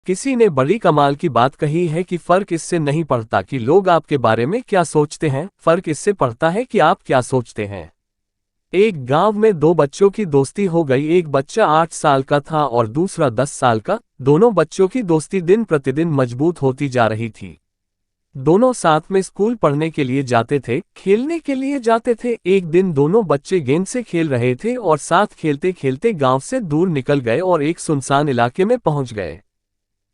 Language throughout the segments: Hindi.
किसी ने बड़ी कमाल की बात कही है कि फर्क इससे नहीं पड़ता कि लोग आपके बारे में क्या सोचते हैं, फर्क इससे पड़ता है कि आप क्या सोचते हैं। एक गांव में दो बच्चों की दोस्ती हो गई। एक बच्चा 8 साल का था और दूसरा 10 साल का। दोनों बच्चों की दोस्ती दिन प्रतिदिन मजबूत होती जा रही थी। दोनों साथ में स्कूल पढ़ने के लिए जाते थे, खेलने के लिए जाते थे। एक दिन दोनों बच्चे गेंद से खेल रहे थे और साथ खेलते खेलते गांव से दूर निकल गए और एक सुनसान इलाके में पहुंच गए।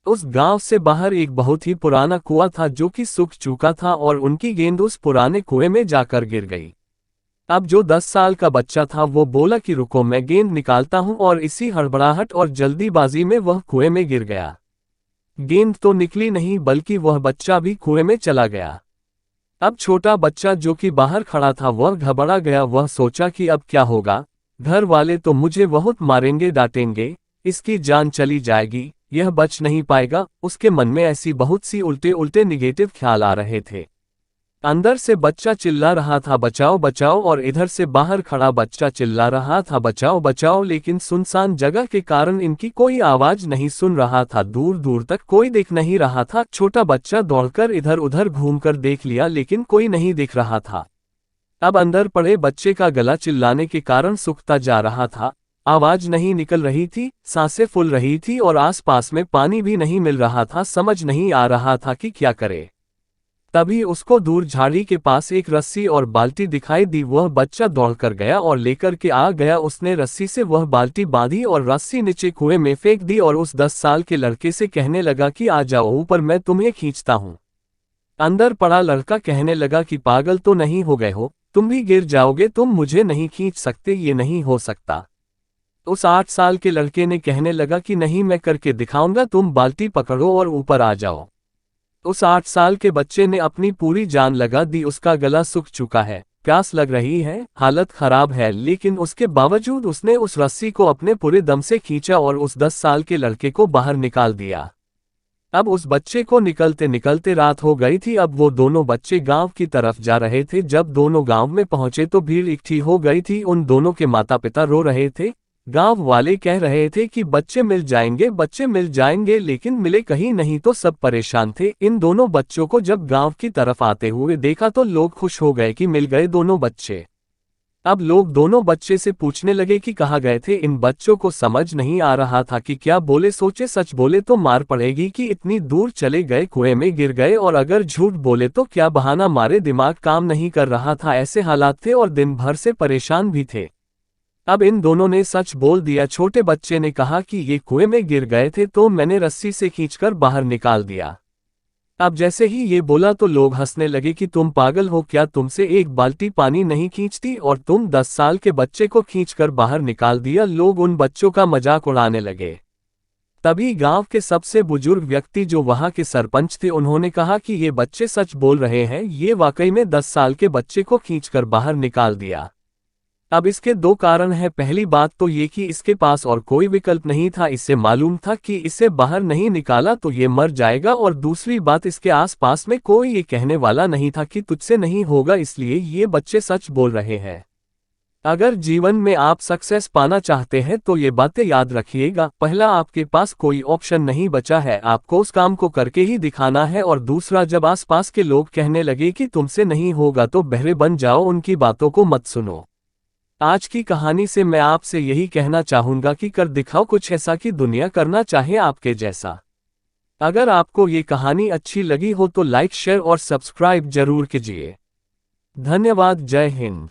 उस गांव से बाहर एक बहुत ही पुराना कुआं था जो कि सूख चुका था और उनकी गेंद उस पुराने कुएं में जाकर गिर गई। अब जो 10 साल का बच्चा था वो बोला कि रुको, मैं गेंद निकालता हूं, और इसी हड़बड़ाहट और जल्दीबाजी में वह कुएं में गिर गया। गेंद तो निकली नहीं बल्कि वह बच्चा भी कुएं में चला गया। अब छोटा बच्चा जो कि बाहर खड़ा था वह घबरा गया। वह सोचा कि अब क्या होगा, घर वाले तो मुझे बहुत मारेंगे डांटेंगे, इसकी जान चली जाएगी, यह बच नहीं पाएगा। उसके मन में ऐसी बहुत सी उल्टे उल्टे निगेटिव ख्याल आ रहे थे। अंदर से बच्चा चिल्ला रहा था बचाओ बचाओ, और इधर से बाहर खड़ा बच्चा चिल्ला रहा था बचाओ बचाओ, लेकिन सुनसान जगह के कारण इनकी कोई आवाज नहीं सुन रहा था। दूर दूर तक कोई दिख नहीं रहा था। छोटा बच्चा दौड़कर इधर उधर घूमकर देख लिया लेकिन कोई नहीं दिख रहा था। अब अंदर पड़े बच्चे का गला चिल्लाने के कारण सूखता जा रहा था। आवाज नहीं निकल रही थी, सांसें फूल रही थी और आसपास में पानी भी नहीं मिल रहा था। समझ नहीं आ रहा था कि क्या करे। तभी उसको दूर झाड़ी के पास एक रस्सी और बाल्टी दिखाई दी। वह बच्चा दौड़कर गया और लेकर के आ गया। उसने रस्सी से वह बाल्टी बांधी और रस्सी नीचे कुएं में फेंक दी और उस 10 साल के लड़के से कहने लगा कि आ जाओ ऊपर, मैं तुम्हें खींचता हूं। अंदर पड़ा लड़का कहने लगा कि पागल तो नहीं हो गए हो, तुम भी गिर जाओगे, तुम मुझे नहीं खींच सकते, ये नहीं हो सकता। उस 8 साल के लड़के ने कहने लगा कि नहीं, मैं करके दिखाऊंगा, तुम बाल्टी पकड़ो और ऊपर आ जाओ। उस 8 साल के बच्चे ने अपनी पूरी जान लगा दी। उसका गला सूख चुका है, प्यास लग रही है, हालत खराब है, लेकिन उसके बावजूद उसने उस रस्सी को अपने पूरे दम से खींचा और उस 10 साल के लड़के को बाहर निकाल दिया। अब उस बच्चे को निकलते निकलते रात हो गई थी। अब वो दोनों बच्चे गांव की तरफ जा रहे थे। जब दोनों गांव में पहुंचे तो भीड़ इकट्ठी हो गई थी। उन दोनों के माता पिता रो रहे थे। गांव वाले कह रहे थे कि बच्चे मिल जाएंगे, बच्चे मिल जाएंगे, लेकिन मिले कहीं नहीं। तो सब परेशान थे। इन दोनों बच्चों को जब गांव की तरफ आते हुए देखा तो लोग खुश हो गए कि मिल गए दोनों बच्चे। अब लोग दोनों बच्चे से पूछने लगे कि कहाँ गए थे। इन बच्चों को समझ नहीं आ रहा था कि क्या बोले। सोचे सच बोले तो मार पड़ेगी कि इतनी दूर चले गए, कुएं में गिर गए, और अगर झूठ बोले तो क्या बहाना मारे। दिमाग काम नहीं कर रहा था। ऐसे हालात थे और दिन भर से परेशान भी थे। अब इन दोनों ने सच बोल दिया। छोटे बच्चे ने कहा कि ये कुएं में गिर गए थे तो मैंने रस्सी से खींचकर बाहर निकाल दिया। अब जैसे ही ये बोला तो लोग हंसने लगे कि तुम पागल हो क्या, तुमसे एक बाल्टी पानी नहीं खींचती और तुम 10 साल के बच्चे को खींचकर बाहर निकाल दिया। लोग उन बच्चों का मजाक उड़ाने लगे। तभी गांव के सबसे बुजुर्ग व्यक्ति जो वहां के सरपंच थे, उन्होंने कहा कि ये बच्चे सच बोल रहे हैं, ये वाकई में 10 साल के बच्चे को खींचकर बाहर निकाल दिया। अब इसके दो कारण हैं। पहली बात तो ये कि इसके पास और कोई विकल्प नहीं था। इससे मालूम था कि इसे बाहर नहीं निकाला तो ये मर जाएगा, और दूसरी बात, इसके आसपास में कोई ये कहने वाला नहीं था कि तुझसे नहीं होगा, इसलिए ये बच्चे सच बोल रहे हैं। अगर जीवन में आप सक्सेस पाना चाहते हैं तो ये बातें याद रखिएगा। पहला, आपके पास कोई ऑप्शन नहीं बचा है, आपको उस काम को करके ही दिखाना है। और दूसरा, जब आसपास के लोग कहने लगे कि तुमसे नहीं होगा तो बहरे बन जाओ, उनकी बातों को मत सुनो। आज की कहानी से मैं आपसे यही कहना चाहूंगा कि कर दिखाओ कुछ ऐसा कि दुनिया करना चाहे आपके जैसा। अगर आपको ये कहानी अच्छी लगी हो तो लाइक, शेयर और सब्सक्राइब जरूर कीजिए। धन्यवाद। जय हिंद।